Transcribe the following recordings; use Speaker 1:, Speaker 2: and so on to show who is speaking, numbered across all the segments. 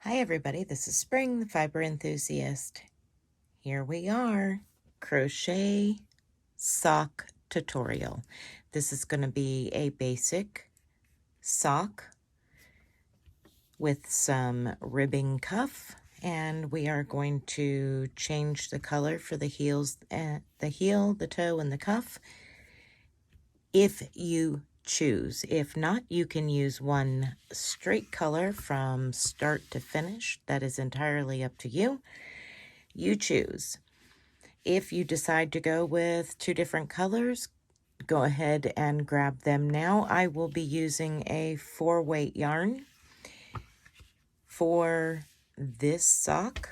Speaker 1: Hi everybody, this is Spring, the fiber enthusiast. Here we are, crochet sock tutorial. This is going to be a basic sock with some ribbing cuff, and we are going to change the color for the heels, the heel, the toe, and the cuff if you choose. If not, you can use one straight color from start to finish. That is entirely up to you. You choose. If you decide to go with two different colors, go ahead and grab them now. I will be using a 4-weight yarn for this sock,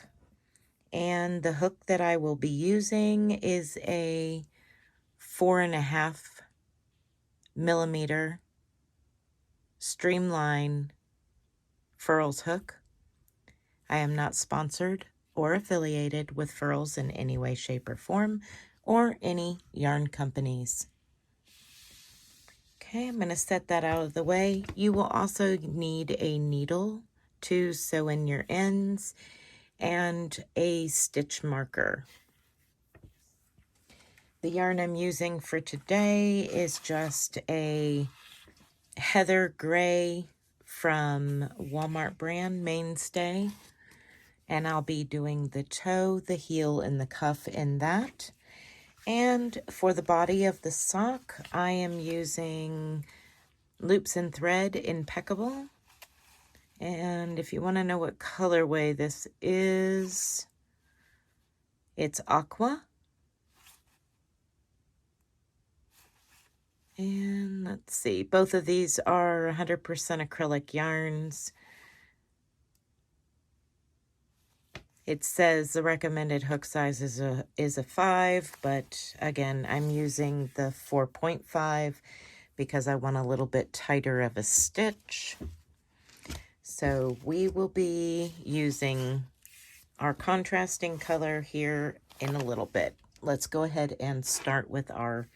Speaker 1: and the hook that I will be using is a 4.5mm streamline furls hook. I am not sponsored or affiliated with furls in any way, shape, or form, or any yarn companies. Okay, I'm going to set that out of the way. You will also need a needle to sew in your ends and a stitch marker. The yarn I'm using for today is just a heather gray from Walmart brand Mainstay, and I'll be doing the toe, the heel, and the cuff in that. And for the body of the sock, I am using Loops and Thread Impeccable. And if you want to know what colorway this is, it's Aqua. And let's see, both of these are 100% acrylic yarns. It says the recommended hook size is a 5, but again, I'm using the 4.5 because I want a little bit tighter of a stitch. So we will be using our contrasting color here in a little bit. Let's go ahead and start with our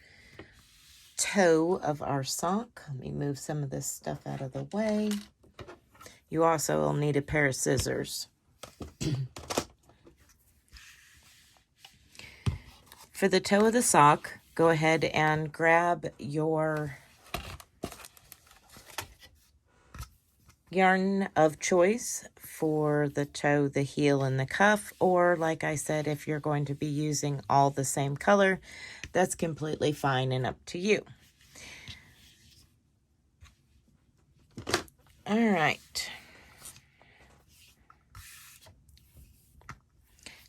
Speaker 1: toe of our sock. Let me move some of this stuff out of the way. You also will need a pair of scissors. For the toe of the sock, go ahead and grab your yarn of choice for the toe, the heel, and the cuff, or like I said, if you're going to be using all the same color, that's completely fine and up to you. All right.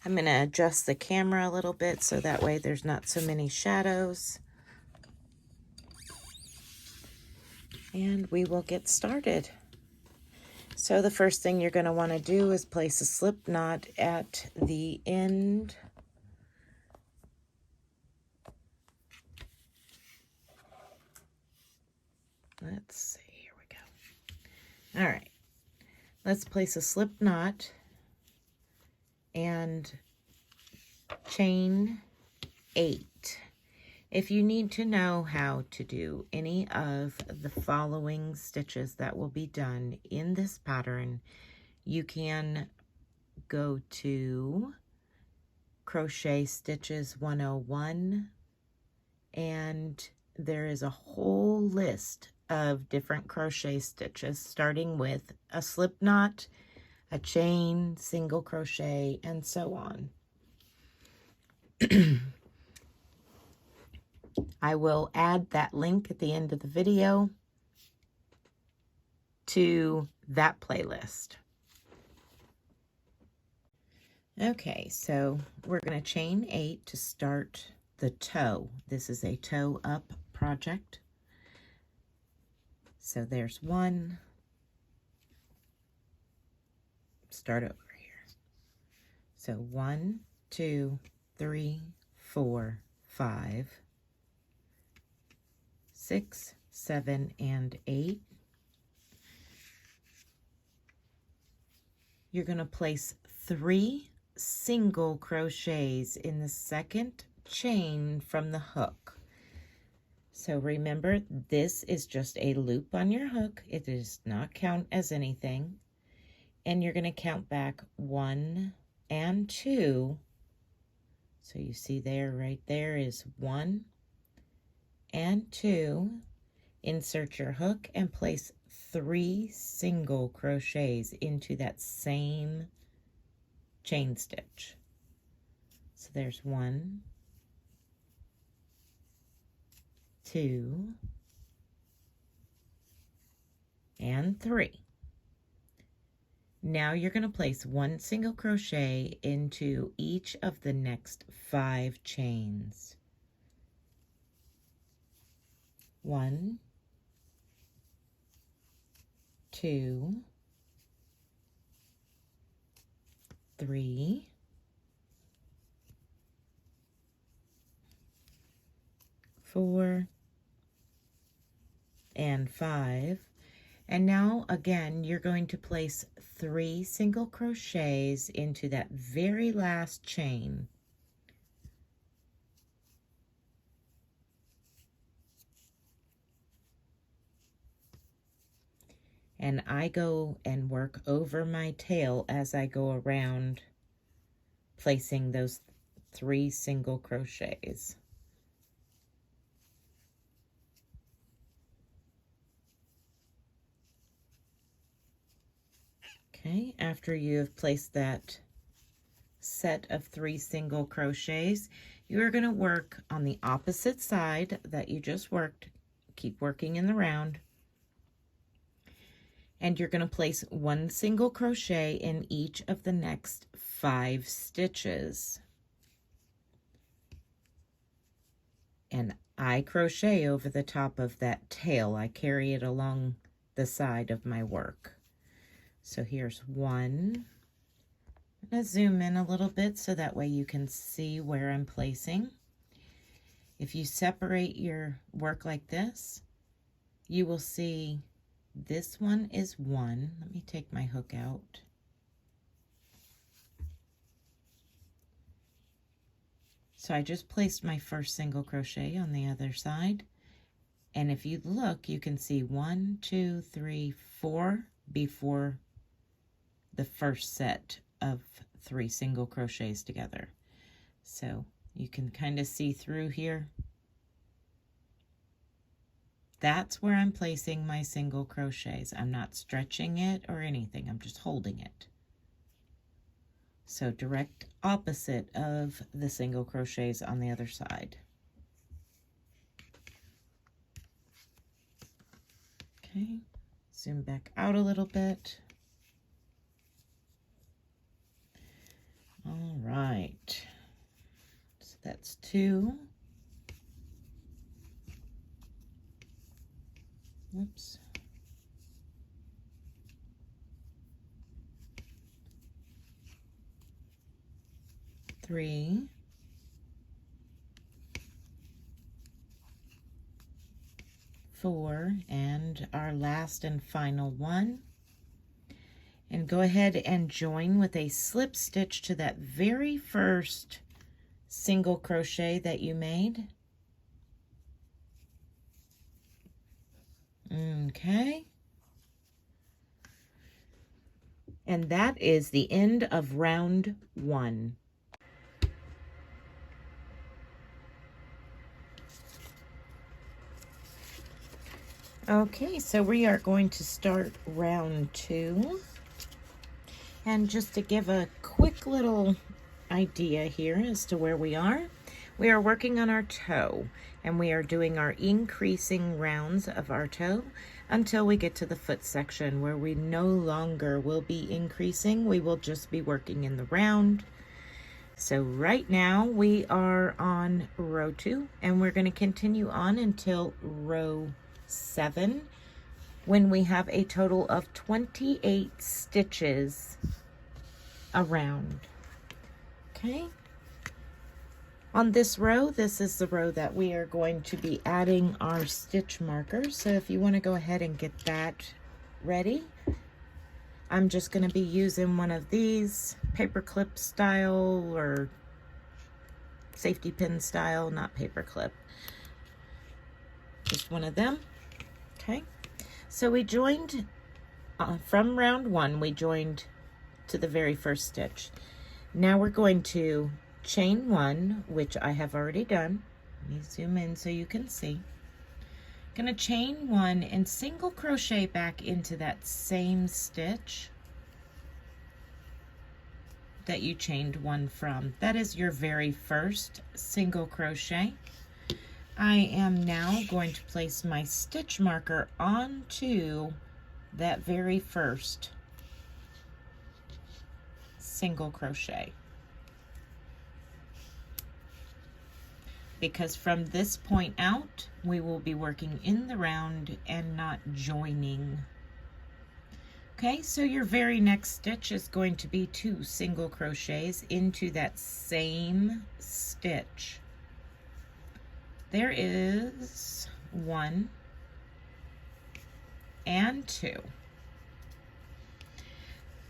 Speaker 1: I'm going to adjust the camera a little bit so that way there's not so many shadows. And we will get started. So the first thing you're going to want to do is place a slip knot at the end. Let's see, here we go. All right, let's place a slip knot and chain 8. If you need to know how to do any of the following stitches that will be done in this pattern, you can go to Crochet Stitches 101, and there is a whole list of different crochet stitches, starting with a slip knot, a chain, single crochet, and so on. I will add that link at the end of the video to that playlist. Okay, so we're going to chain 8 to start the toe. This is a toe up project. So there's 1. Start over here. So 1, 2, 3, 4, 5, 6, 7, and 8. You're going to place 3 single crochets in the second chain from the hook. So remember, this is just a loop on your hook. It does not count as anything. and you're going to count back 1 and 2. So you see there, right there is 1 and 2. Insert your hook and place 3 single crochets into that same chain stitch. So there's 1, 2, and 3. Now you're going to place 1 single crochet into each of the next 5 chains. 1, 2, 3, 4, and 5. And now again, you're going to place 3 single crochets into that very last chain. And I go and work over my tail as I go around placing those 3 single crochets. Okay, after you have placed that set of 3 single crochets, you are going to work on the opposite side that you just worked. Keep working in the round. And you're going to place 1 single crochet in each of the next 5 stitches. And I crochet over the top of that tail. I carry it along the side of my work. So here's 1. I'm going to zoom in a little bit so that way you can see where I'm placing. If you separate your work like this, you will see this one is 1. Let me take my hook out. So I just placed my first single crochet on the other side. And if you look, you can see 1, 2, 3, 4 before the first set of 3 single crochets together. So you can kind of see through here. That's where I'm placing my single crochets. I'm not stretching it or anything. I'm just holding it. So direct opposite of the single crochets on the other side. Okay, zoom back out a little bit. All right, so that's 2. Whoops. 3. 4, and our last and final one. And go ahead and join with a slip stitch to that very first single crochet that you made. Okay. And that is the end of round 1. Okay, so we are going to start round 2. And just to give a quick little idea here as to where we are working on our toe, and we are doing our increasing rounds of our toe until we get to the foot section where we no longer will be increasing. We will just be working in the round. So right now we are on row 2, and we're going to continue on until row 7, when we have a total of 28 stitches around. Okay. On this row, this is the row that we are going to be adding our stitch markers. So if you want to go ahead and get that ready, I'm just going to be using one of these paper clip style or safety pin style, not paper clip. Just one of them. Okay. So we joined from round 1, we joined to the very first stitch. Now we're going to chain 1, which I have already done. Let me zoom in so you can see. Gonna chain 1 and single crochet back into that same stitch that you chained 1 from. That is your very first single crochet. I am now going to place my stitch marker onto that very first single crochet, because from this point out we will be working in the round and not joining. Okay, so your very next stitch is going to be 2 single crochets into that same stitch. There is 1 and 2.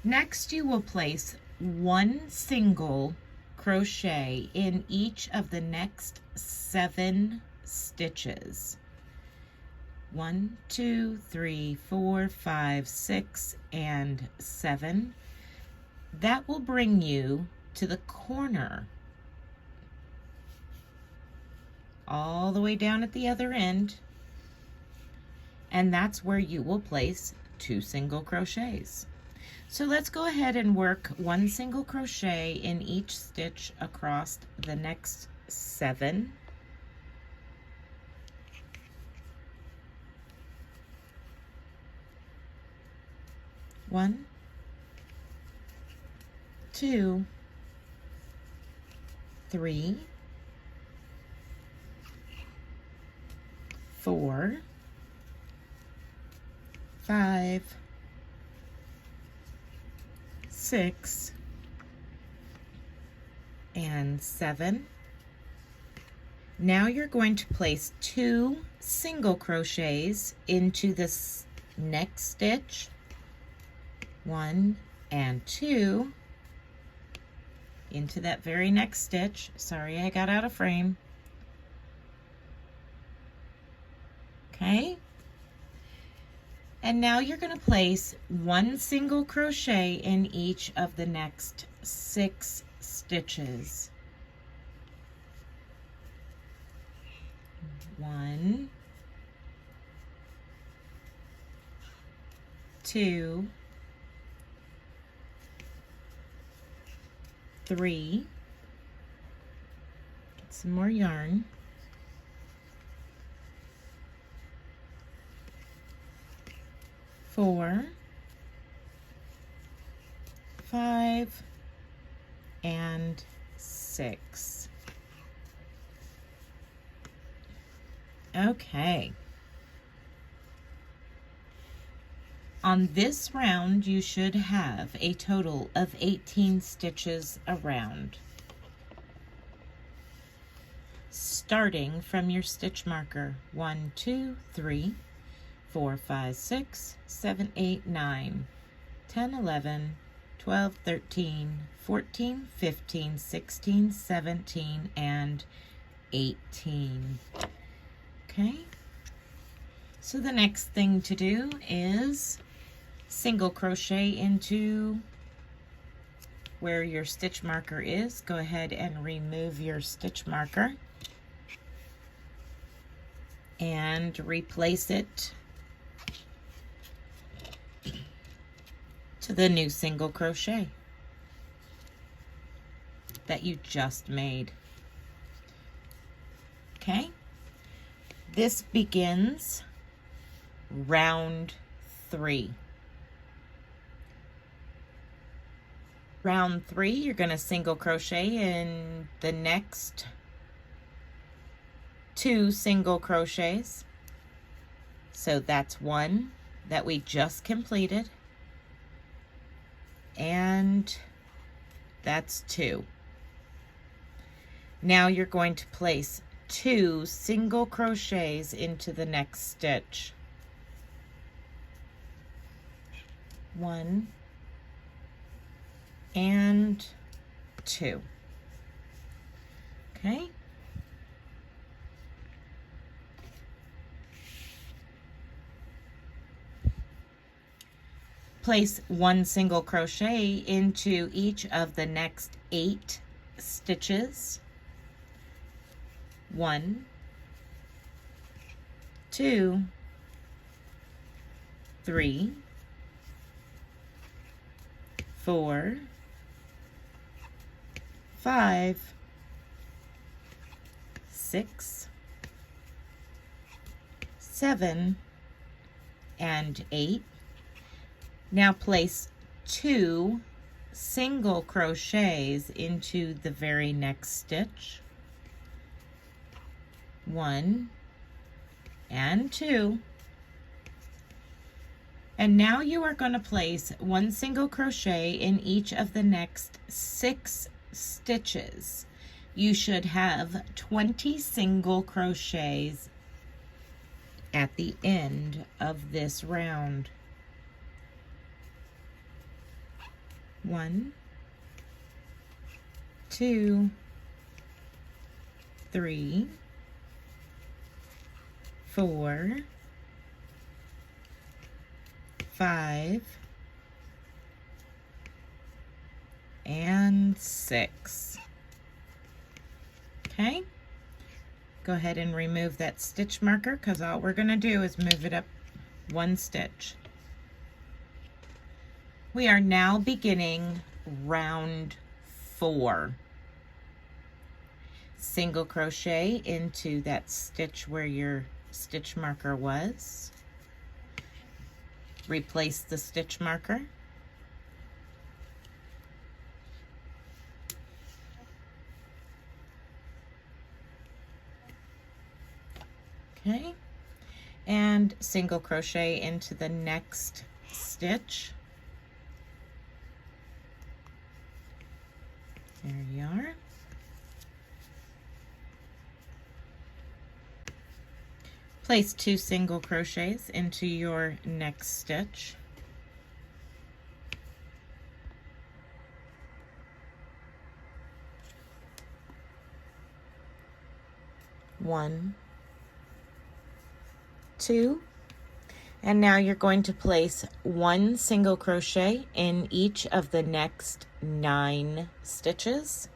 Speaker 1: Next, you will place 1 single crochet in each of the next 7 stitches. 1, 2, 3, 4, 5, 6, and 7. That will bring you to the corner, all the way down at the other end, and that's where you will place 2 single crochets. So let's go ahead and work 1 single crochet in each stitch across the next 7. 1, 2, 3, 4, 5, 6, and 7. Now you're going to place 2 single crochets into this next stitch, 1 and 2, into that very next stitch. Sorry, I got out of frame. Okay. And now you're going to place 1 single crochet in each of the next 6 stitches. 1, 2, 3, get some more yarn, 4, 5, and 6. Okay. On this round, you should have a total of 18 stitches around, starting from your stitch marker. 1, 2, 3, 4, 5, 6, 7, 8, 9, 10, 11, 12, 13, 14, 15, 16, 17, and 18. Okay, so the next thing to do is single crochet into where your stitch marker is. Go ahead and remove your stitch marker and replace it to the new single crochet that you just made. Okay, this begins round 3. Round 3, you're going to single crochet in the next 2 single crochets. So that's 1 that we just completed, and that's 2. Now you're going to place 2 single crochets into the next stitch. 1 and 2. Okay. Place 1 single crochet into each of the next 8 stitches. 1, 2, 3, 4, 5, 6, 7, and 8. Now place 2 single crochets into the very next stitch. 1 and 2. And now you are going to place 1 single crochet in each of the next 6 stitches. You should have 20 single crochets at the end of this round. 1, 2, 3, 4, 5, and 6. Okay, go ahead and remove that stitch marker because all we're going to do is move it up 1 stitch. We are now beginning round 4. Single crochet into that stitch where your stitch marker was. Replace the stitch marker. Okay, and single crochet into the next stitch. There you are. Place 2 single crochets into your next stitch. One, 2, and now you're going to place 1 single crochet in each of the next 9 stitches.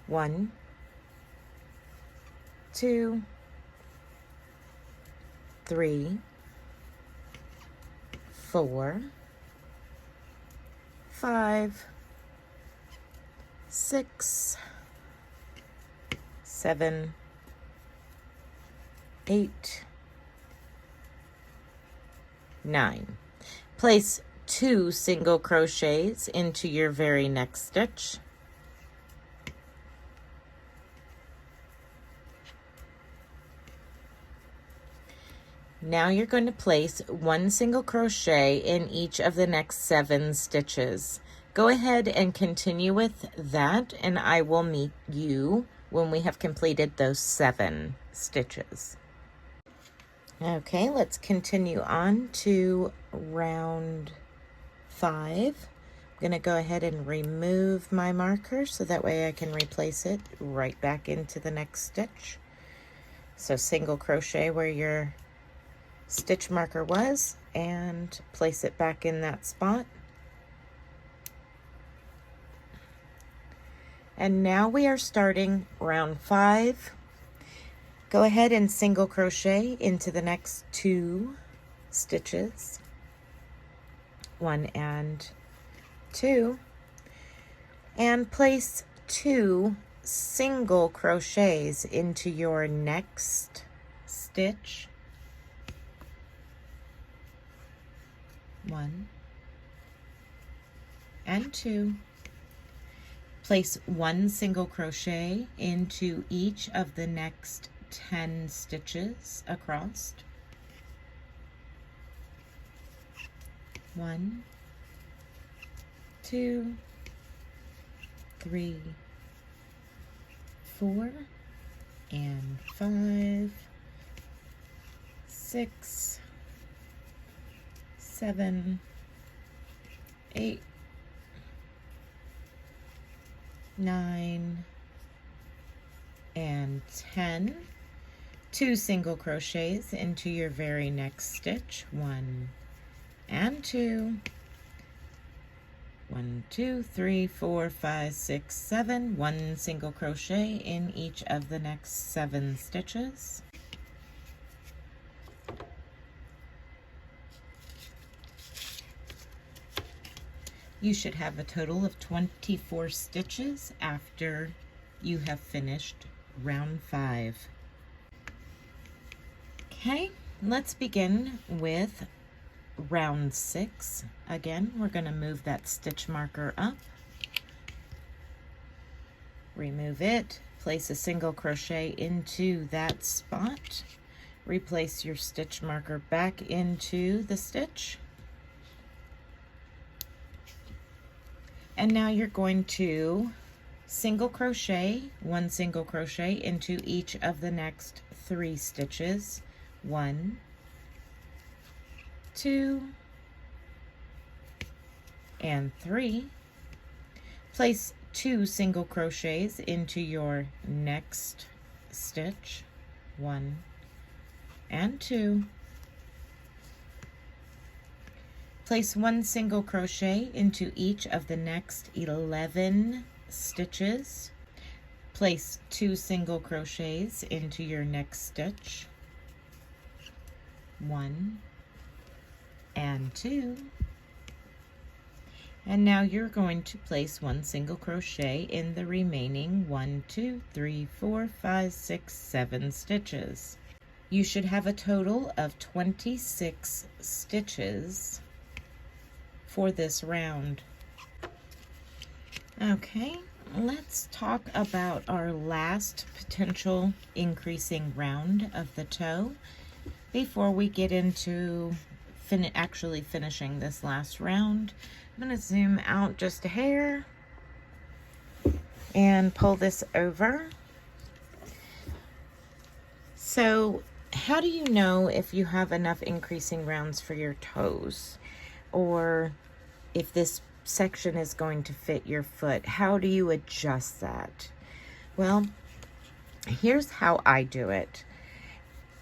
Speaker 1: 1, 2, 3, 4, 5, 6, 7, 8, 9. Place 2 single crochets into your very next stitch. Now you're going to place 1 single crochet in each of the next 7 stitches. Go ahead and continue with that, and I will meet you when we have completed those 7 stitches. Okay, let's continue on to round 5. I'm going to go ahead and remove my marker so that way I can replace it right back into the next stitch. So single crochet where your stitch marker was and place it back in that spot. And now we are starting round 5. Go ahead and single crochet into the next 2 stitches. 1 and 2. And place 2 single crochets into your next stitch. 1 and 2. Place 1 single crochet into each of the next 10 stitches across. 1, 2, 3, 4, and 5, 6, 7, 8, 9, and 10. 2 single crochets into your very next stitch. 1 and 2. 1, 2, 3, 4, 5, 6, 7. 1 single crochet in each of the next 7 stitches. You should have a total of 24 stitches after you have finished round 5. Okay, let's begin with round 6. Again, we're going to move that stitch marker up, remove it, place a single crochet into that spot, replace your stitch marker back into the stitch, and now you're going to single crochet, 1 single crochet into each of the next 3 stitches. 1, 2, and 3. Place 2 single crochets into your next stitch. 1 and 2. Place 1 single crochet into each of the next 11 stitches. Place 2 single crochets into your next stitch. 1 and 2. And now you're going to place 1 single crochet in the remaining 1, 2, 3, 4, 5, 6, 7 stitches. You should have a total of 26 stitches for this round. Okay, let's talk about our last potential increasing round of the toe before we get into actually finishing this last round. I'm going to zoom out just a hair and pull this over. So how do you know if you have enough increasing rounds for your toes, or if this section is going to fit your foot? How do you adjust that? Well, here's how I do it.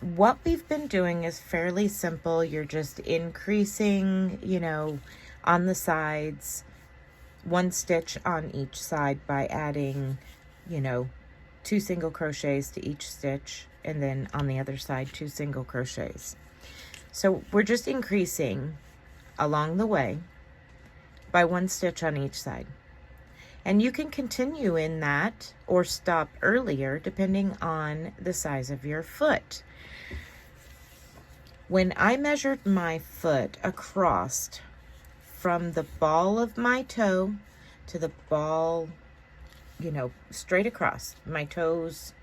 Speaker 1: What we've been doing is fairly simple. You're just increasing, on the sides, 1 stitch on each side by adding, 2 single crochets to each stitch, and then on the other side 2 single crochets. So we're just increasing along the way by 1 stitch on each side. And you can continue in that or stop earlier depending on the size of your foot. When I measured my foot across from the ball of my toe to the ball, straight across, my toes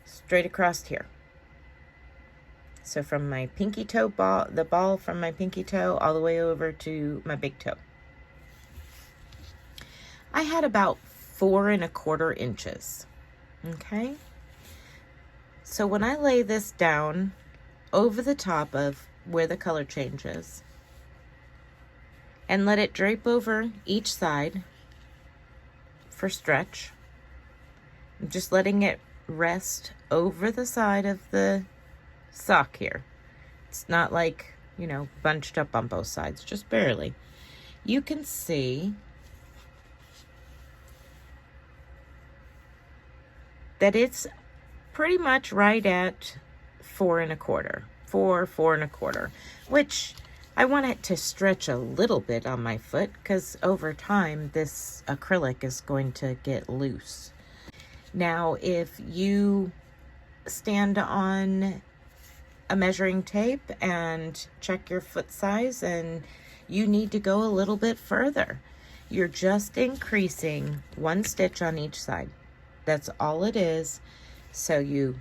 Speaker 1: straight across here. So from my pinky toe ball, the ball from my pinky toe all the way over to my big toe, I had about 4¼ inches. Okay. So when I lay this down over the top of where the color changes and let it drape over each side for stretch, I'm just letting it rest over the side of the sock here. It's not like, bunched up on both sides, just barely. You can see that it's pretty much right at 4¼ which I want it to stretch a little bit on my foot because over time this acrylic is going to get loose. Now, if you stand on a measuring tape and check your foot size and you need to go a little bit further, you're just increasing 1 stitch on each side. That's all it is. So you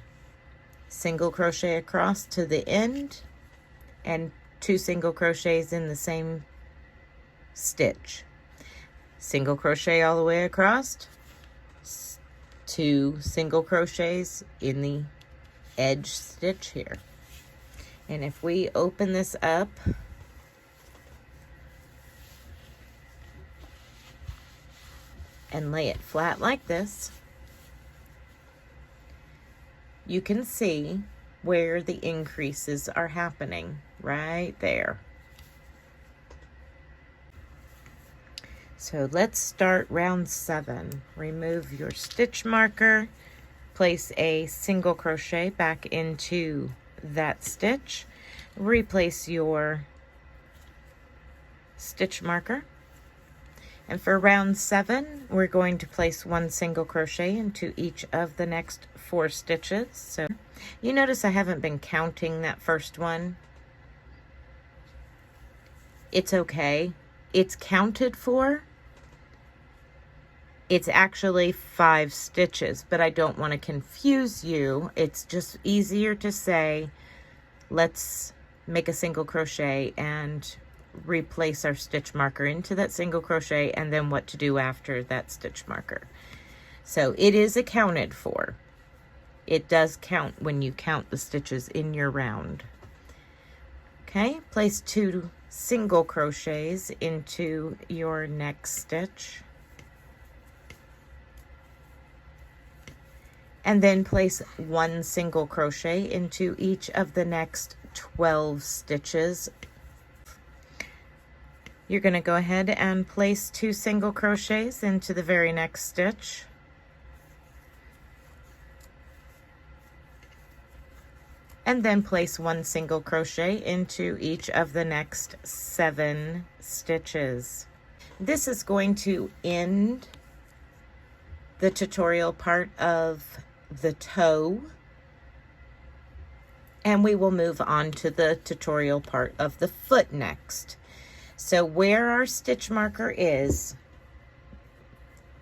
Speaker 1: single crochet across to the end and 2 single crochets in the same stitch. Single crochet all the way across, 2 single crochets in the edge stitch here. And if we open this up, and lay it flat like this, you can see where the increases are happening right there. So let's start round 7. Remove your stitch marker, place a single crochet back into that stitch, replace your stitch marker. And for round 7, we're going to place 1 single crochet into each of the next 4 stitches. So you notice I haven't been counting that first one. It's okay. It's counted for. It's actually 5 stitches, but I don't want to confuse you. It's just easier to say, let's make a single crochet and replace our stitch marker into that single crochet, and then what to do after that stitch marker. So it is accounted for. It does count when you count the stitches in your round. Okay, place 2 single crochets into your next stitch. And then place 1 single crochet into each of the next 12 stitches. You're going to go ahead and place 2 single crochets into the very next stitch. And then place 1 single crochet into each of the next 7 stitches. This is going to end the tutorial part of the toe, and we will move on to the tutorial part of the foot next. So where our stitch marker is,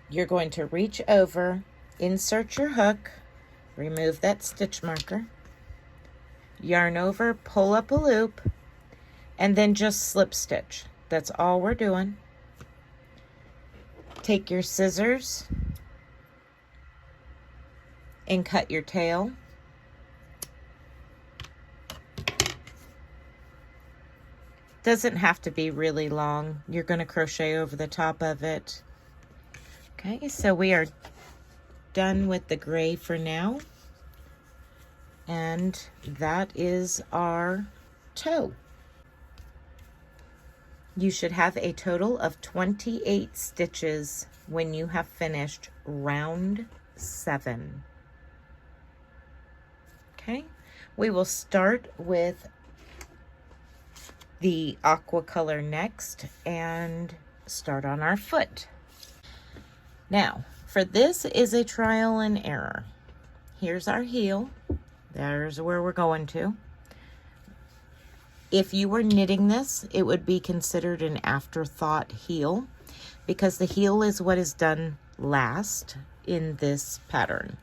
Speaker 1: you're going to reach over, insert your hook, remove that stitch marker, yarn over, pull up a loop, and then just slip stitch. That's all we're doing. Take your scissors and cut your tail. Doesn't have to be really long. You're going to crochet over the top of it. Okay, so we are done with the gray for now. And that is our toe. You should have a total of 28 stitches when you have finished round 7. Okay, we will start with the aqua color next and start on our foot. Now, for this is a trial and error. Here's our heel. There's where we're going to. If you were knitting this, it would be considered an afterthought heel because the heel is what is done last in this pattern.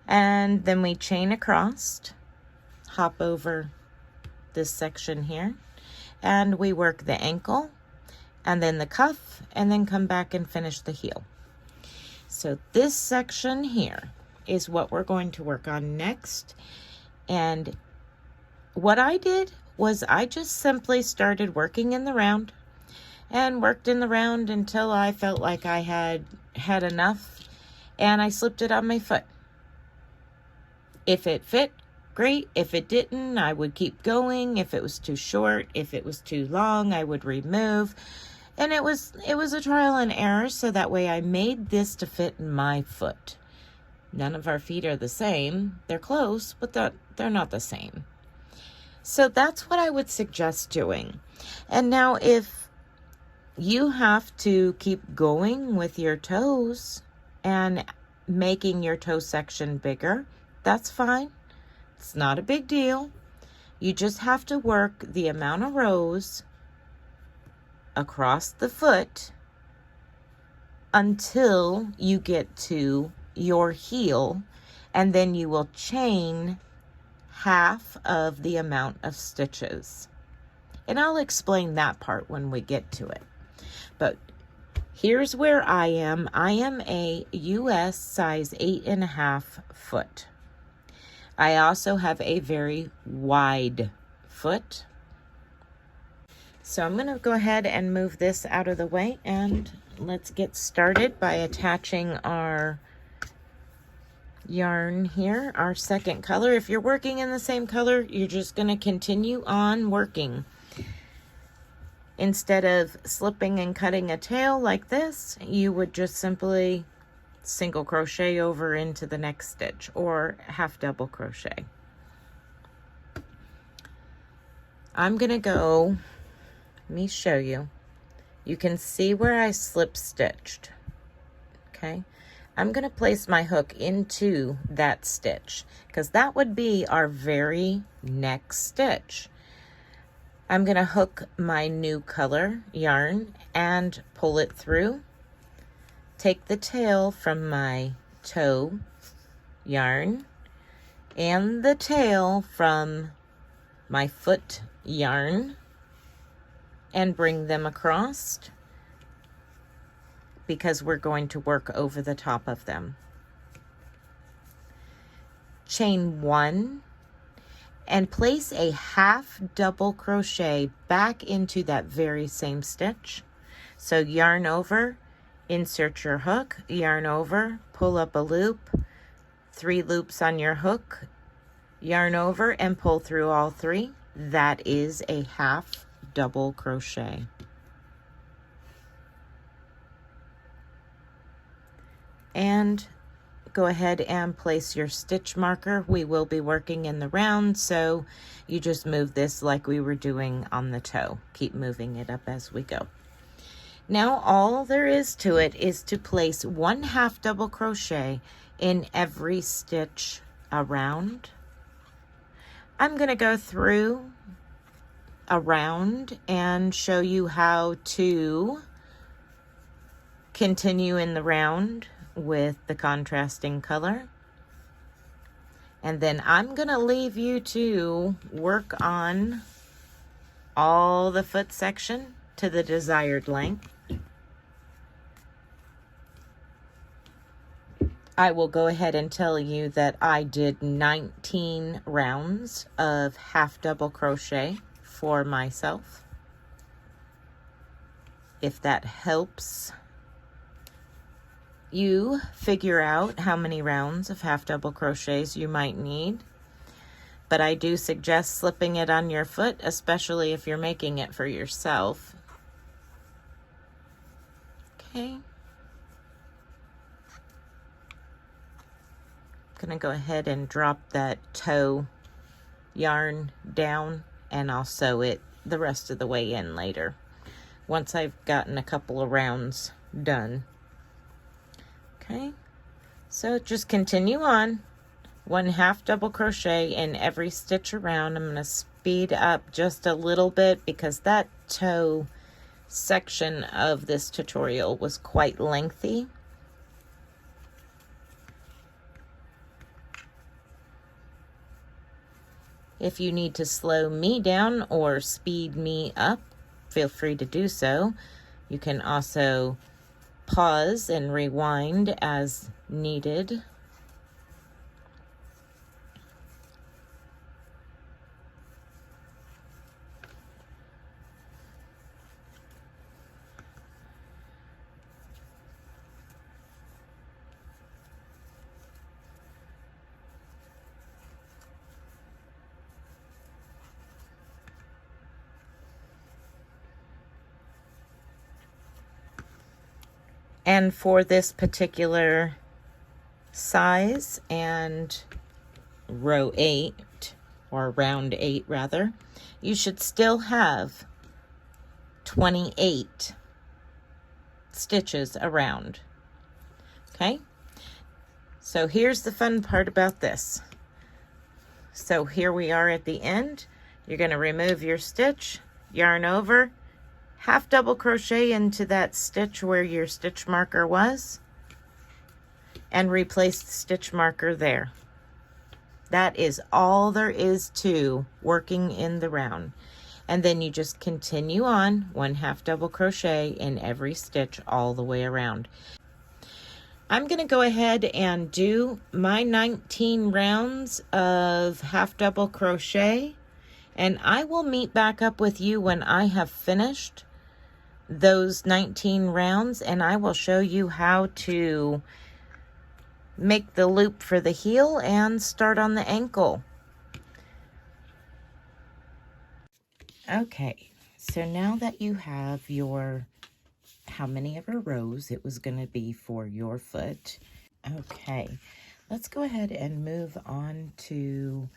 Speaker 1: And then we chain across, hop over this section here, and we work the ankle and then the cuff, and then come back and finish the heel. So this section here is what we're going to work on next. And what I did was I just simply started working in the round and worked in the round until I felt like I had enough, and I slipped it on my foot. If it fit, great. If it didn't, I would keep going. If it was too short, if it was too long, I would remove. And it was a trial and error, so that way I made this to fit my foot. None of our feet are the same. They're close, but they're not the same. So that's what I would suggest doing. And now if you have to keep going with your toes and making your toe section bigger, that's fine. It's not a big deal. You just have to work the amount of rows across the foot until you get to your heel, and then you will chain half of the amount of stitches. And I'll explain that part when we get to it. But here's where I am. I am a US size 8.5 foot. I also have a very wide foot. So I'm going to go ahead and move this out of the way, and let's get started by attaching our yarn here, our second color. If you're working in the same color, you're just going to continue on working. Instead of slipping and cutting a tail like this, you would just simply single crochet over into the next stitch or half double crochet. I'm gonna go, let me show you. You can see where I slip stitched, okay? I'm gonna place my hook into that stitch because that would be our very next stitch. I'm gonna hook my new color yarn and pull it through. Take the tail from my toe yarn and the tail from my foot yarn and bring them across because we're going to work over the top of them. Chain 1 and place a half double crochet back into that very same stitch. So yarn over, insert your hook, yarn over, pull up a loop, 3 loops on your hook, yarn over and pull through all 3. That is a half double crochet. And go ahead and place your stitch marker. We will be working in the round, so you just move this like we were doing on the toe. Keep moving it up as we go. Now all there is to it is to place 1 half double crochet in every stitch around. I'm going to go through around and show you how to continue in the round with the contrasting color. And then I'm going to leave you to work on all the foot section to the desired length. I will go ahead and tell you that I did 19 rounds of half double crochet for myself. If that helps you figure out how many rounds of half double crochets you might need. But I do suggest slipping it on your foot, especially if you're making it for yourself. Okay. I'm gonna go ahead and drop that toe yarn down and I'll sew it the rest of the way in later, once I've gotten a couple of rounds done. Okay, so just continue on. 1 half double crochet in every stitch around. I'm going to speed up just a little bit because that toe section of this tutorial was quite lengthy. If you need to slow me down or speed me up, feel free to do so. You can also pause and rewind as needed. And for this particular size and row 8, or round 8 rather, you should still have 28 stitches around. Okay, so here's the fun part about this. So here we are at the end. You're going to remove your stitch, yarn over, half double crochet into that stitch where your stitch marker was, and replace the stitch marker there. That is all there is to working in the round. And then you just continue on 1 half double crochet in every stitch all the way around. I'm going to go ahead and do my 19 rounds of half double crochet, and I will meet back up with you when I have finished those 19 rounds, and I will show you how to make the loop for the heel and start on the ankle. Okay, So now that you have your, how many ever rows it was going to be for your foot. Okay, let's go ahead and move on to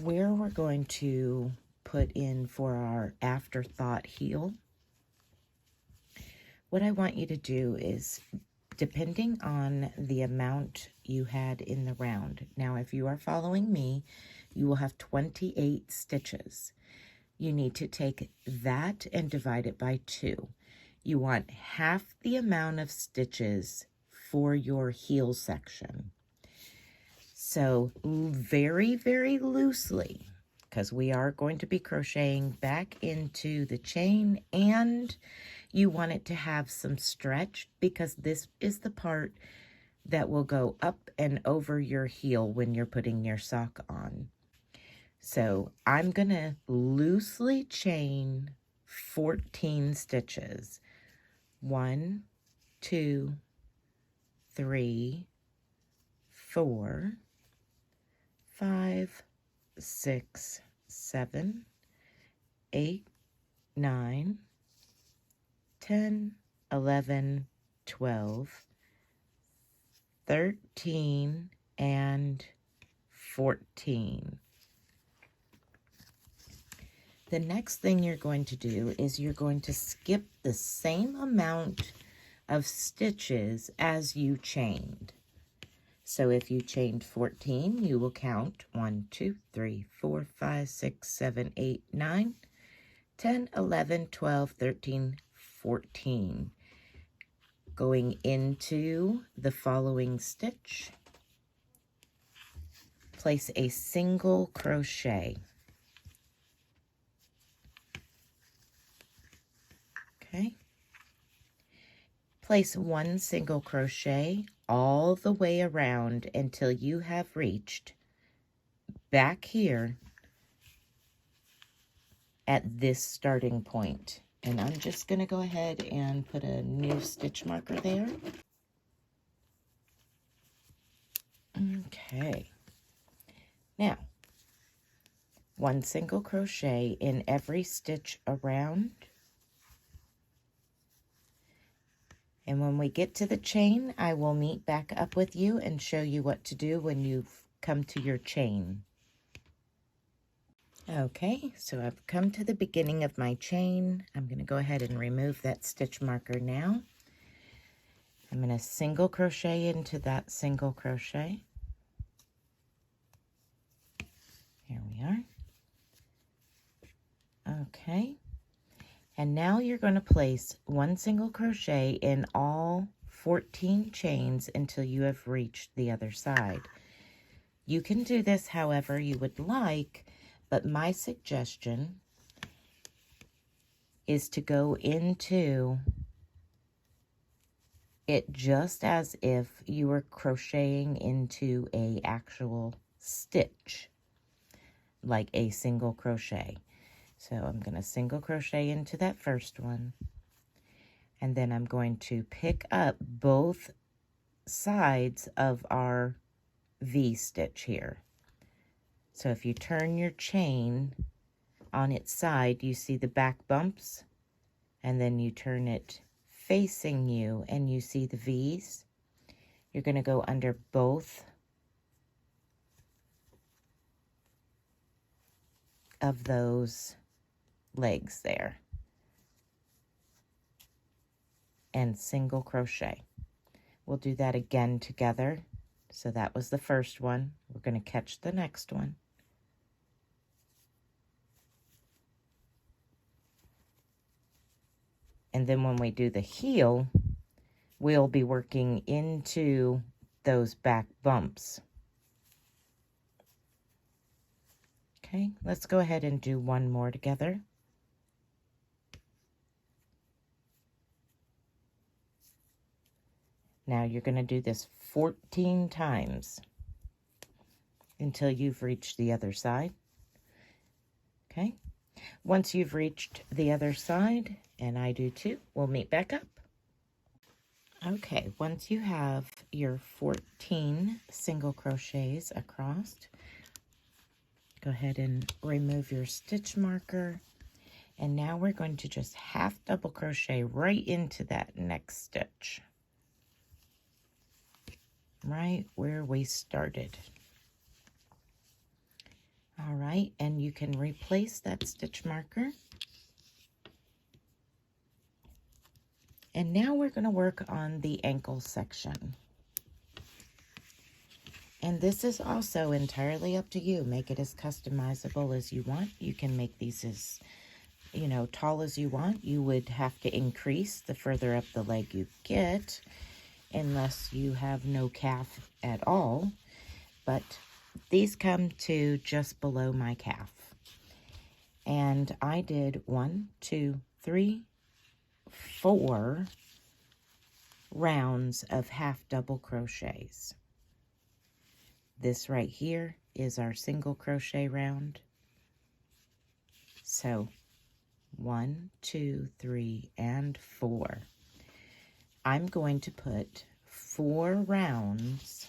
Speaker 1: where we're going to put in for our afterthought heel. What I want you to do is, depending on the amount you had in the round. Now, if you are following me, you will have 28 stitches. You need to take that and divide it by 2. You want half the amount of stitches for your heel section. So very, very loosely, because we are going to be crocheting back into the chain, and you want it to have some stretch because this is the part that will go up and over your heel when you're putting your sock on. So I'm going to loosely chain 14 stitches. 1, 2, 3, 4, 5, 6, 7, 8, 9, 10, 11, 12, 13, and 14. The next thing you're going to do is you're going to skip the same amount of stitches as you chained. So if you chained 14, you will count 1, 2, 3, 4, 5, 6, 7, 8, 9, 10, 11, 12, 13, 14. Going into the following stitch, place a single crochet. Okay. Place 1 single crochet all the way around until you have reached back here at this starting point. And I'm just going to go ahead and put a new stitch marker there. Okay. Now, 1 single crochet in every stitch around. And when we get to the chain, I will meet back up with you and show you what to do when you've come to your chain. Okay, so I've come to the beginning of my chain. I'm going to go ahead and remove that stitch marker now. I'm going to single crochet into that single crochet. Here we are. Okay. And now you're going to place 1 single crochet in all 14 chains until you have reached the other side. You can do this however you would like, but my suggestion is to go into it just as if you were crocheting into an actual stitch, like a single crochet. So I'm going to single crochet into that first one, and then I'm going to pick up both sides of our V stitch here. So if you turn your chain on its side, you see the back bumps, and then you turn it facing you and you see the V's. You're going to go under both of those legs there and single crochet. We'll do that again together. So that was the first one. We're going to catch the next one. And then when we do the heel, we'll be working into those back bumps. Okay, let's go ahead and do one more together. Now you're going to do this 14 times until you've reached the other side. Okay, once you've reached the other side, and I do too, we'll meet back up. Okay, once you have your 14 single crochets across, go ahead and remove your stitch marker. And now we're going to just half double crochet right into that next stitch, right where we started. All right, and you can replace that stitch marker. And now we're going to work on the ankle section. And this is also entirely up to you. Make it as customizable as you want. You can make these as, tall as you want. You would have to increase the further up the leg you get, unless you have no calf at all. But these come to just below my calf. And I did 1, 2, 3, 4 rounds of half double crochets. This right here is our single crochet round. So 1, 2, 3, and 4. I'm going to put 4 rounds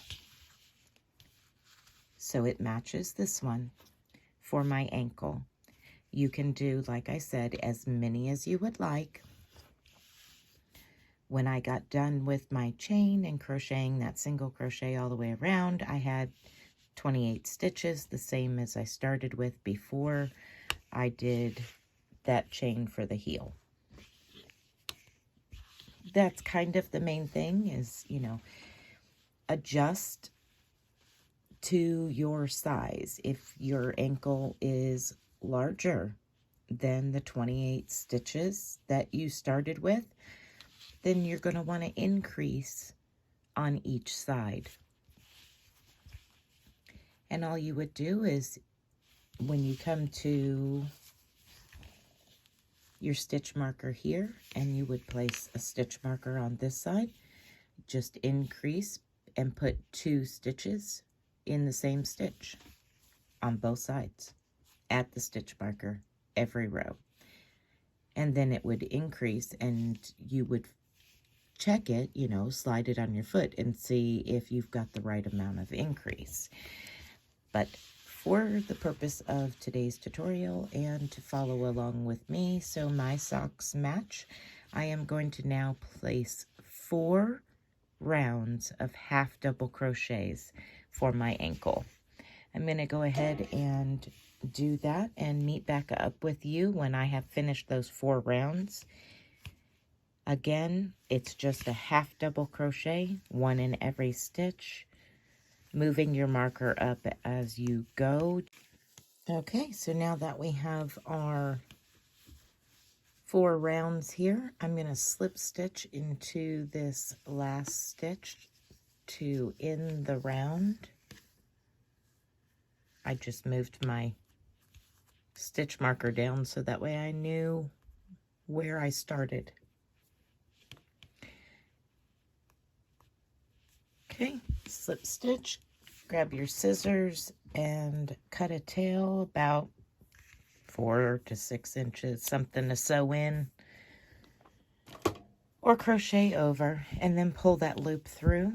Speaker 1: so it matches this one for my ankle. You can do, like I said, as many as you would like. When I got done with my chain and crocheting that single crochet all the way around, I had 28 stitches, the same as I started with before I did that chain for the heel. That's kind of the main thing is, adjust to your size. If your ankle is larger than the 28 stitches that you started with, then you're going to want to increase on each side. And all you would do is, when you come to your stitch marker here, and you would place a stitch marker on this side, just increase and put 2 stitches in the same stitch on both sides at the stitch marker every row. And then it would increase, and you would check it, slide it on your foot and see if you've got the right amount of increase. But for the purpose of today's tutorial and to follow along with me so my socks match, I am going to now place 4 rounds of half double crochets for my ankle. I'm going to go ahead and do that and meet back up with you when I have finished those 4 rounds. Again, it's just a half double crochet, 1 in every stitch, moving your marker up as you go. Okay, so now that we have our 4 rounds here, I'm going to slip stitch into this last stitch to end the round. I just moved my stitch marker down so that way I knew where I started. Okay, slip stitch, grab your scissors and cut a tail about 4 to 6 inches, something to sew in or crochet over, and then pull that loop through,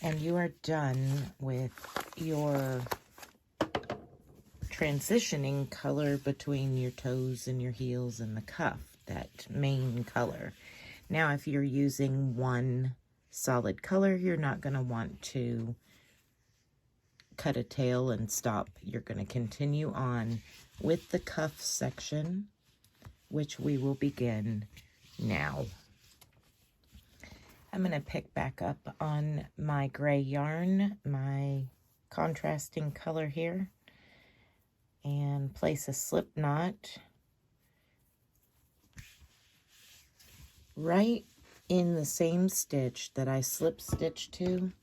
Speaker 1: and you are done with your transitioning color between your toes and your heels and the cuff, that main color. Now, if you're using one solid color, you're not going to want to cut a tail and stop. You're going to continue on with the cuff section, which we will begin now. I'm going to pick back up on my gray yarn, my contrasting color here, and place a slip knot right in the same stitch that I slip stitched to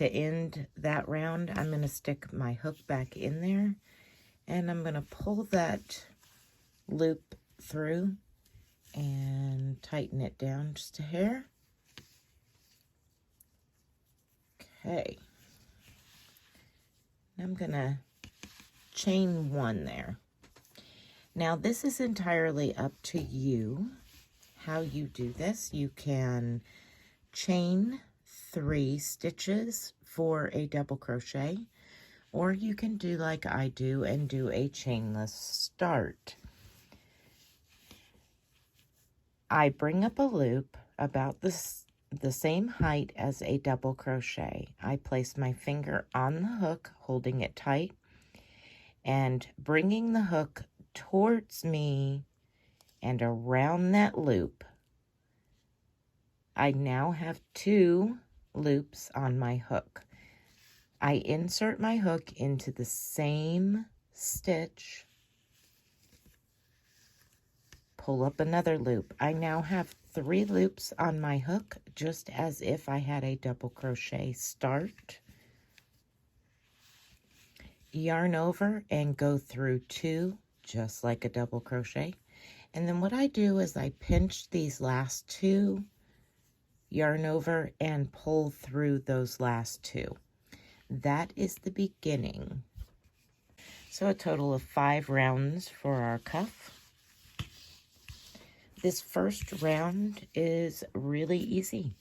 Speaker 1: end that round. I'm going to stick my hook back in there, and I'm going to pull that loop through and tighten it down just a hair. Okay. I'm going to chain 1 there. Now, this is entirely up to you how you do this. You can chain 3 stitches for a double crochet, or you can do like I do and do a chainless start. I bring up a loop about the same height as a double crochet. I place my finger on the hook, holding it tight, and bringing the hook towards me and around that loop. I now have 2 loops on my hook. I insert my hook into the same stitch, pull up another loop. I now have 3 loops on my hook, just as if I had a double crochet start. Yarn over and go through 2, just like a double crochet. And then what I do is I pinch these last 2, yarn over, and pull through those last 2. That is the beginning. So a total of 5 rounds for our cuff. This first round is really easy.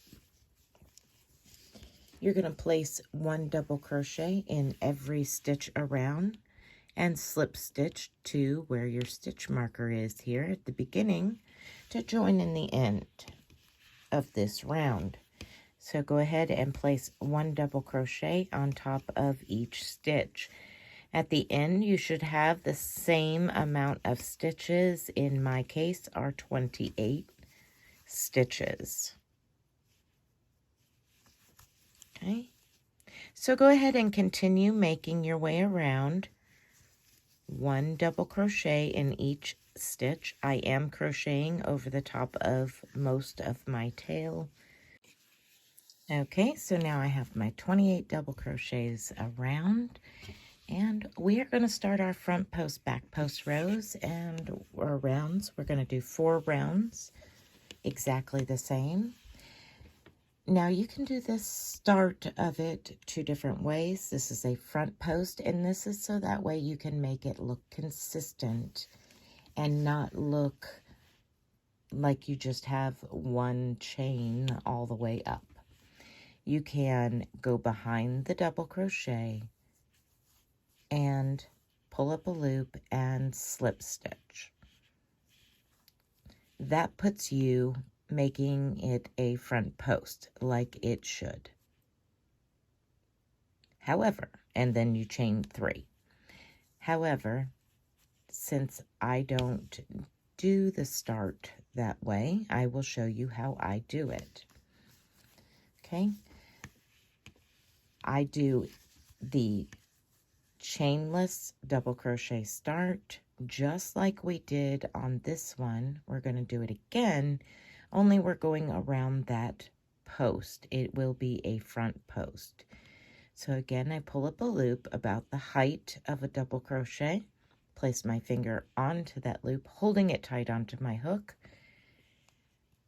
Speaker 1: You're going to place 1 double crochet in every stitch around and slip stitch to where your stitch marker is here at the beginning to join in the end of this round. So go ahead and place 1 double crochet on top of each stitch. At the end, you should have the same amount of stitches. In my case, are 28 stitches. Okay, so go ahead and continue making your way around. 1 double crochet in each stitch. I am crocheting over the top of most of my tail. Okay, so now I have my 28 double crochets around. And we are going to start our front post, back post rows and our rounds. We're going to do 4 rounds, exactly the same. Now you can do this start of it 2 different ways. This is a front post, and this is so that way you can make it look consistent and not look like you just have 1 chain all the way up. You can go behind the double crochet and pull up a loop and slip stitch. That puts you making it a front post like it should. However, and then you chain 3. However, since I don't do the start that way, I will show you how I do it. Okay, I do the chainless double crochet start just like we did on this one. We're going to do it again, only we're going around that post. It will be a front post. So again, I pull up a loop about the height of a double crochet, place my finger onto that loop, holding it tight onto my hook,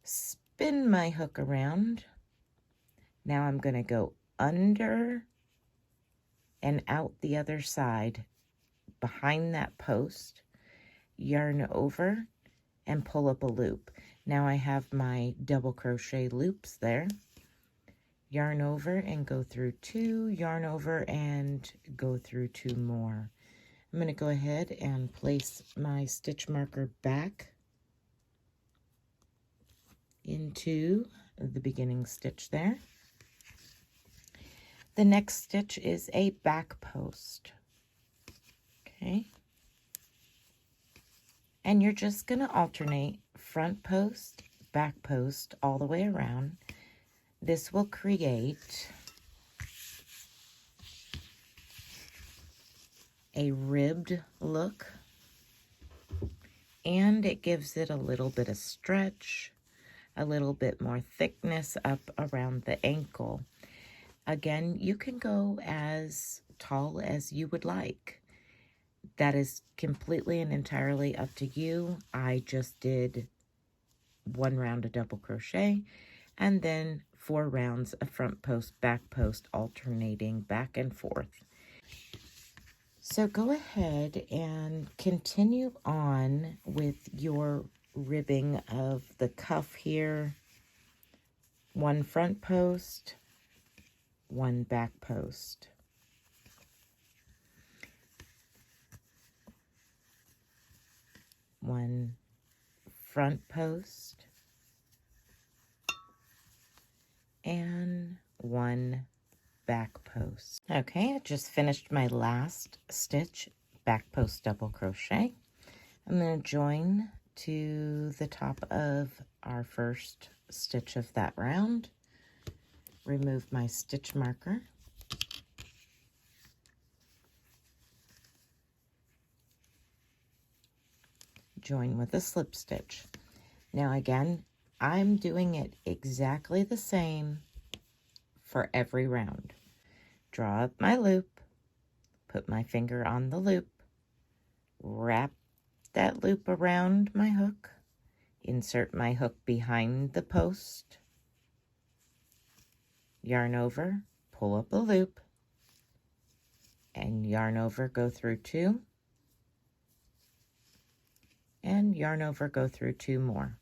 Speaker 1: spin my hook around. Now I'm going to go under and out the other side behind that post, yarn over and pull up a loop. Now I have my double crochet loops there. Yarn over and go through 2, yarn over and go through 2 more. I'm going to go ahead and place my stitch marker back into the beginning stitch there. The next stitch is a back post. Okay. And you're just going to alternate front post, back post all the way around. This will create a ribbed look, and it gives it a little bit of stretch, a little bit more thickness up around the ankle. Again, you can go as tall as you would like. That is completely and entirely up to you. I just did 1 round of double crochet and then 4 rounds of front post, back post, alternating back and forth. So go ahead and continue on with your ribbing of the cuff here. 1 front post, 1 back post. 1 front post, and 1 back post. Okay, I just finished my last stitch, back post double crochet. I'm going to join to the top of our first stitch of that round, remove my stitch marker, join with a slip stitch. Now again, I'm doing it exactly the same for every round. Draw up my loop, put my finger on the loop, wrap that loop around my hook, insert my hook behind the post, yarn over, pull up a loop, and yarn over, go through 2, and yarn over, go through 2 more.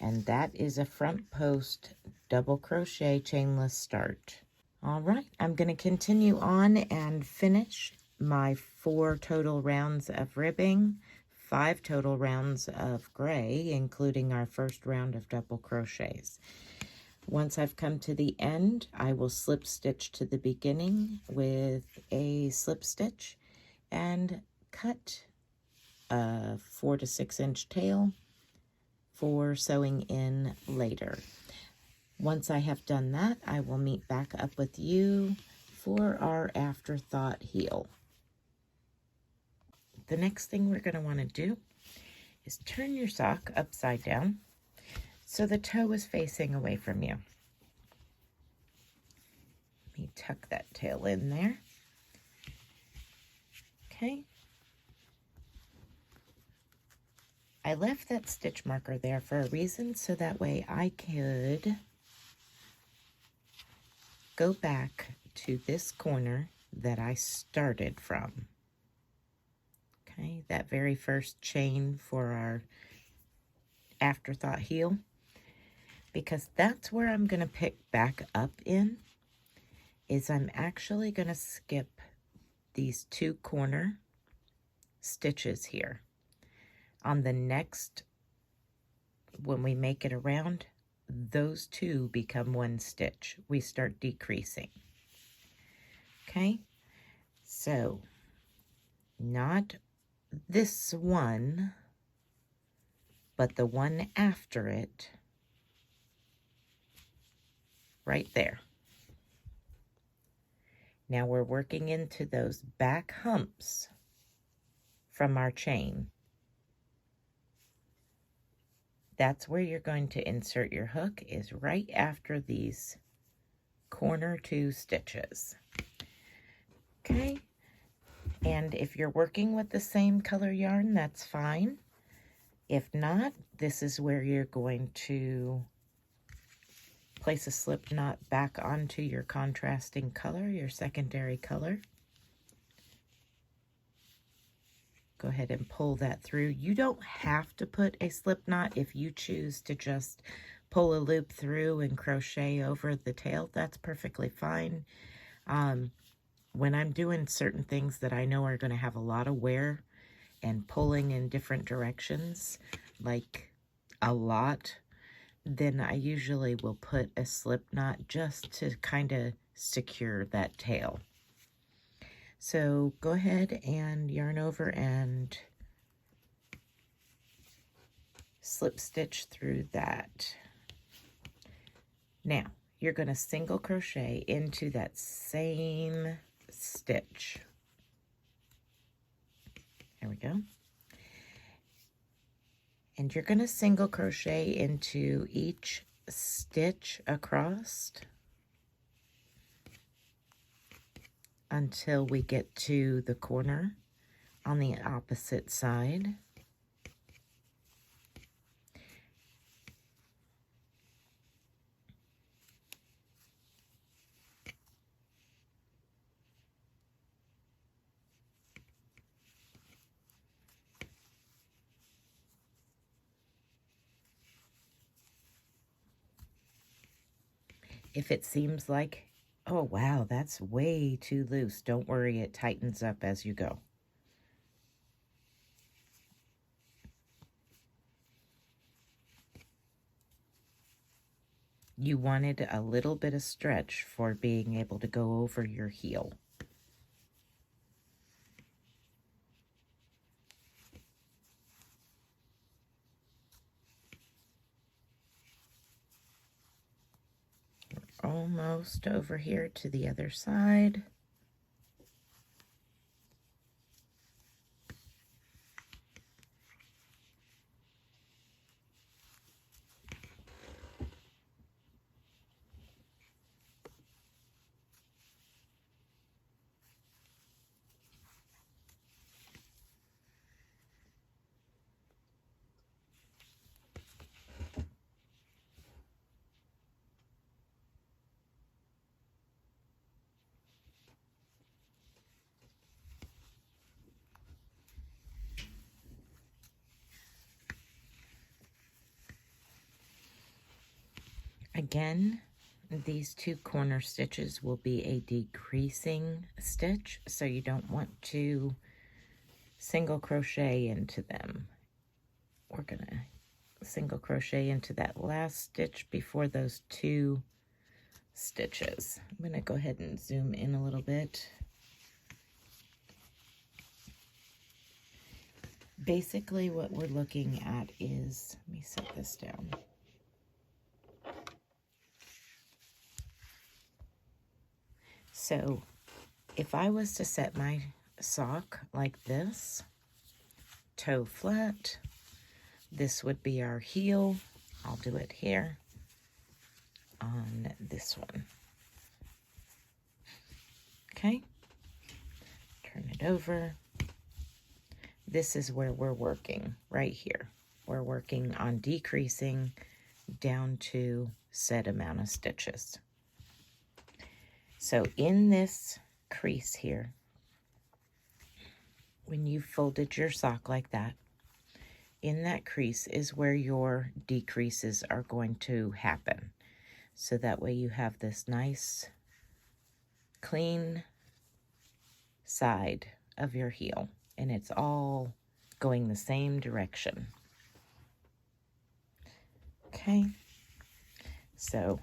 Speaker 1: And that is a front post double crochet chainless start. All right, I'm going to continue on and finish my 4 total rounds of ribbing, 5 total rounds of gray, including our first round of double crochets. Once I've come to the end, I will slip stitch to the beginning with a slip stitch and cut a 4 to 6 inch tail for sewing in later. Once I have done that, I will meet back up with you for our afterthought heel. The next thing we're going to want to do is turn your sock upside down so the toe is facing away from you. Let me tuck that tail in there. Okay. I left that stitch marker there for a reason, so that way I could go back to this corner that I started from. Okay, that very first chain for our afterthought heel, because that's where I'm going to pick back up in, is I'm actually going to skip these 2 corner stitches here. On the next, when we make it around, those 2 become 1 stitch. We start decreasing. Okay, so not this one, but the one after it, right there. Now we're working into those back humps from our chain. That's where you're going to insert your hook, is right after these corner 2 stitches. Okay, and if you're working with the same color yarn, that's fine. If not, this is where you're going to place a slip knot back onto your contrasting color, your secondary color. Go ahead and pull that through. You don't have to put a slip knot. If you choose to just pull a loop through and crochet over the tail, that's perfectly fine. When I'm doing certain things that I know are going to have a lot of wear and pulling in different directions, like a lot, then I usually will put a slip knot just to kind of secure that tail. So go ahead and yarn over and slip stitch through that. Now you're going to single crochet into that same stitch. There we go. And you're going to single crochet into each stitch across until we get to the corner on the opposite side. If it seems like, oh wow, that's way too loose, don't worry, it tightens up as you go. you wanted a little bit of stretch for being able to go over your heel. Almost over here to the other side. Again, these two corner stitches will be a decreasing stitch, so you don't want to single crochet into them. We're gonna single crochet into that last stitch before those two stitches. I'm gonna go ahead and zoom in a little bit. Basically what we're looking at is, let me set this down. So if I was to set my sock like this, toe flat, this would be our heel. I'll do it here on this one. Okay, turn it over. This is where we're working, right here. We're working on decreasing down to set amount of stitches. So in this crease here, when you folded your sock like that, in that crease is where your decreases are going to happen. So that way you have this nice, clean side of your heel, and it's all going the same direction. Okay, so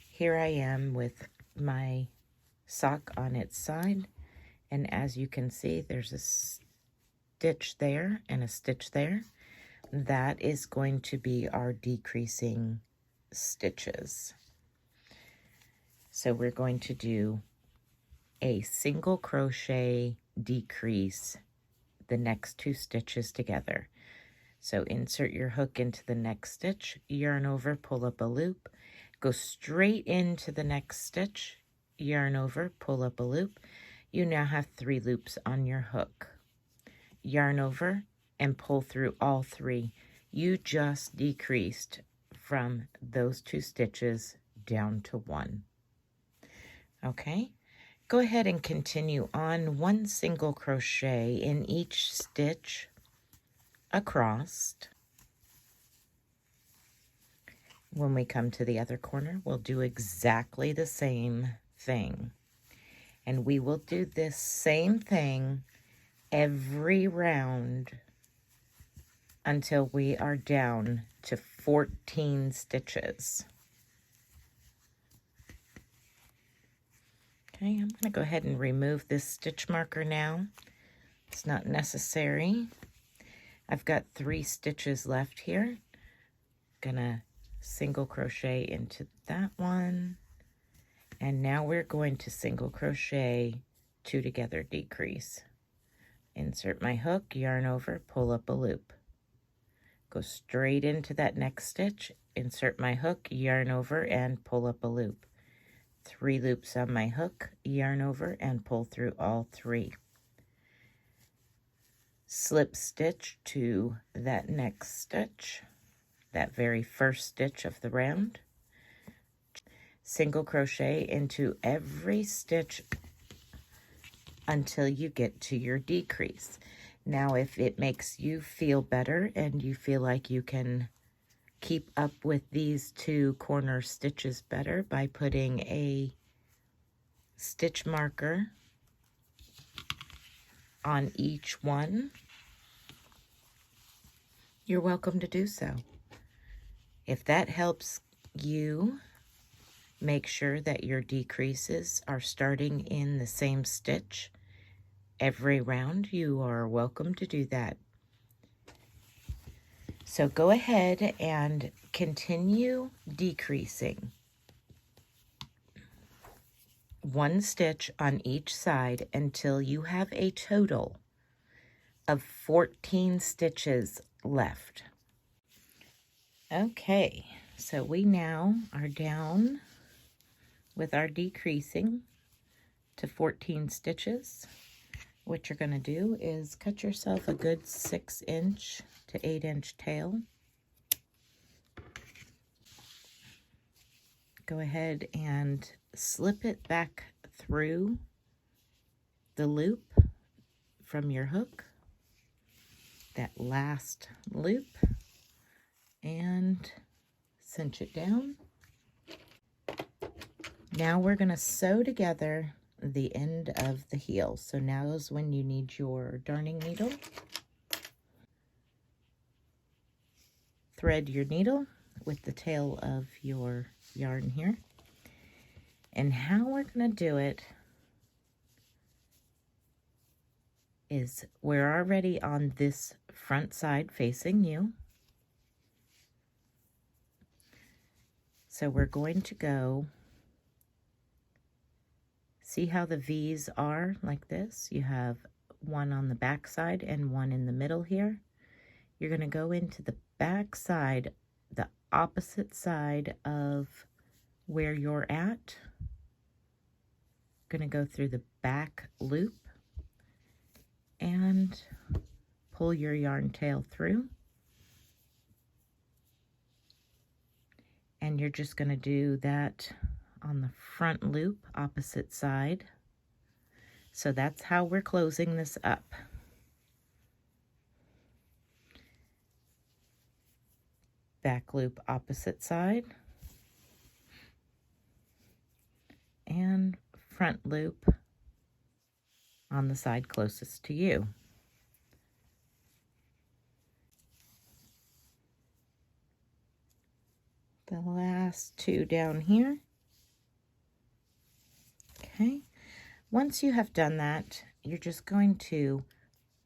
Speaker 1: here I am with my sock on its side, and as you can see, there's a stitch there and a stitch there. That is going to be our decreasing stitches. So we're going to do a single crochet decrease the next two stitches together. So insert your hook into the next stitch, yarn over, pull up a loop, go straight into the next stitch, yarn over, pull up a loop. You now have 3 loops on your hook. Yarn over and pull through all 3. You just decreased from those 2 stitches down to 1. Okay, go ahead and continue on 1 single crochet in each stitch across. When we come to the other corner, we'll do exactly the same thing. And we will do this same thing every round until we are down to 14 stitches. Okay, I'm going to go ahead and remove this stitch marker now. It's not necessary. I've got 3 stitches left here. Gonna single crochet into that one, and now we're going to single crochet 2 together decrease. Insert my hook, yarn over, pull up a loop. Go straight into that next stitch, insert my hook, yarn over, and pull up a loop. 3 loops on my hook, yarn over, and pull through all 3. Slip stitch to that next stitch, that very first stitch of the round. Single crochet into every stitch until you get to your decrease. Now, if it makes you feel better and you feel like you can keep up with these 2 corner stitches better by putting a stitch marker on each one, you're welcome to do so. If that helps you Make sure that your decreases are starting in the same stitch every round. You are welcome to do that. So go ahead and continue decreasing 1 stitch on each side until you have a total of 14 stitches left. Okay, so we now are down with our decreasing to 14 stitches. What you're going to do is cut yourself a good 6-inch to 8-inch tail. Go ahead and slip it back through the loop from your hook, that last loop, and cinch it down. Now we're going to sew together the end of the heel. So now is when you need your darning needle. Thread your needle with the tail of your yarn here. And how we're going to do it is we're already on this front side facing you. So we're going to go, see how the V's are like this? You have one on the back side and one in the middle here. You're going to go into the back side, the opposite side of where you're at. Going to go through the back loop and pull your yarn tail through. And you're just going to do that on the front loop, opposite side. So that's how we're closing this up. Back loop, opposite side. And front loop on the side closest to you. The last 2 down here. Okay. Once you have done that, you're just going to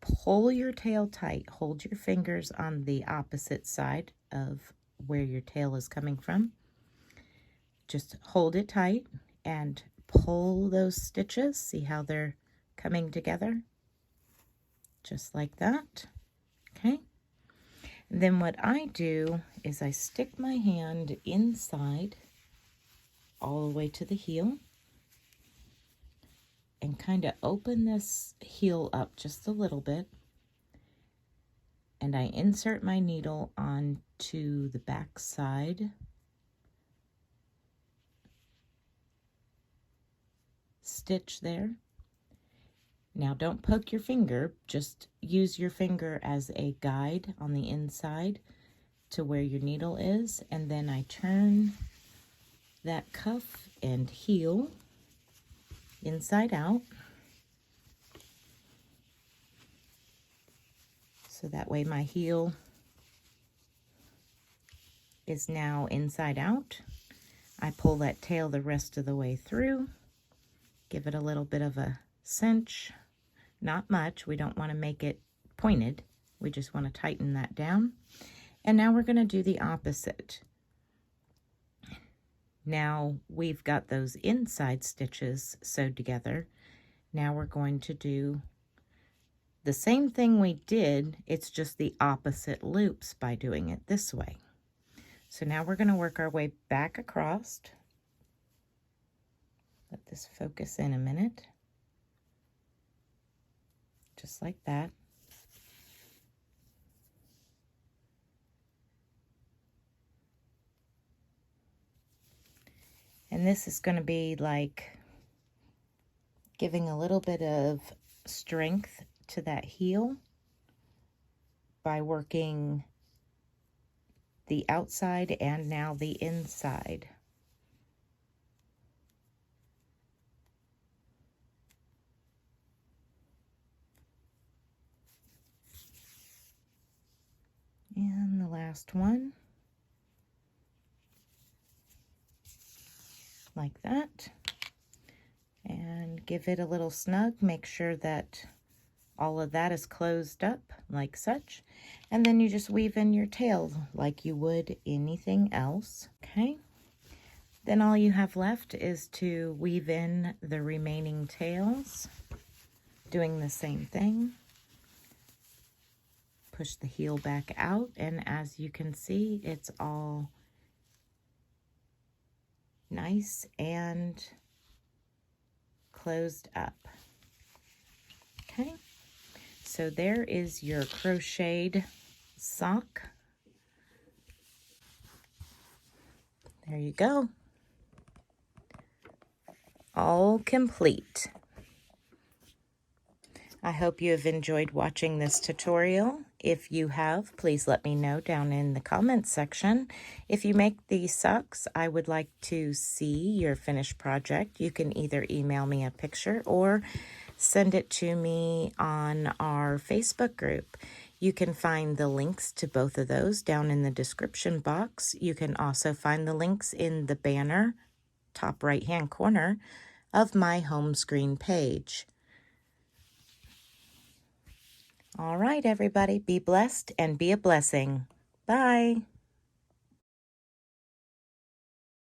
Speaker 1: pull your tail tight. Hold your fingers on the opposite side of where your tail is coming from. Just hold it tight and pull those stitches. See how they're coming together? Just like that. Okay. And then what I do is I stick my hand inside all the way to the heel and kind of open this heel up just a little bit. And I insert my needle onto the back side stitch there. Now don't poke your finger, just use your finger as a guide on the inside to where your needle is, and then I turn that cuff and heel inside out. So that way my heel is now inside out. I pull that tail the rest of the way through, give it a little bit of a cinch, not much. We don't want to make it pointed. We just want to tighten that down. And now we're going to do the opposite. Now we've got those inside stitches sewed together. Now we're going to do the same thing we did, it's just the opposite loops by doing it this way. So now we're going to work our way back across. Let this focus in a minute. Just like that. And this is going to be like giving a little bit of strength to that heel by working the outside and now the inside. And the last one. like that. And give it a little snug. Make sure that all of that is closed up like such. And then you just weave in your tail like you would anything else. Okay. Then all you have left is to weave in the remaining tails, doing the same thing. Push the heel back out, and as you can see, it's all nice and closed up. Okay, so there is your crocheted sock. There you go. All complete. I hope you have enjoyed watching this tutorial. If you have, please let me know down in the comments section. If you make these socks, I would like to see your finished project. You can either email me a picture or send it to me on our Facebook group. You can find the links to both of those down in the description box. You can also find the links in the banner, top right-hand corner of my home screen page. All right, everybody, be blessed and be a blessing. Bye.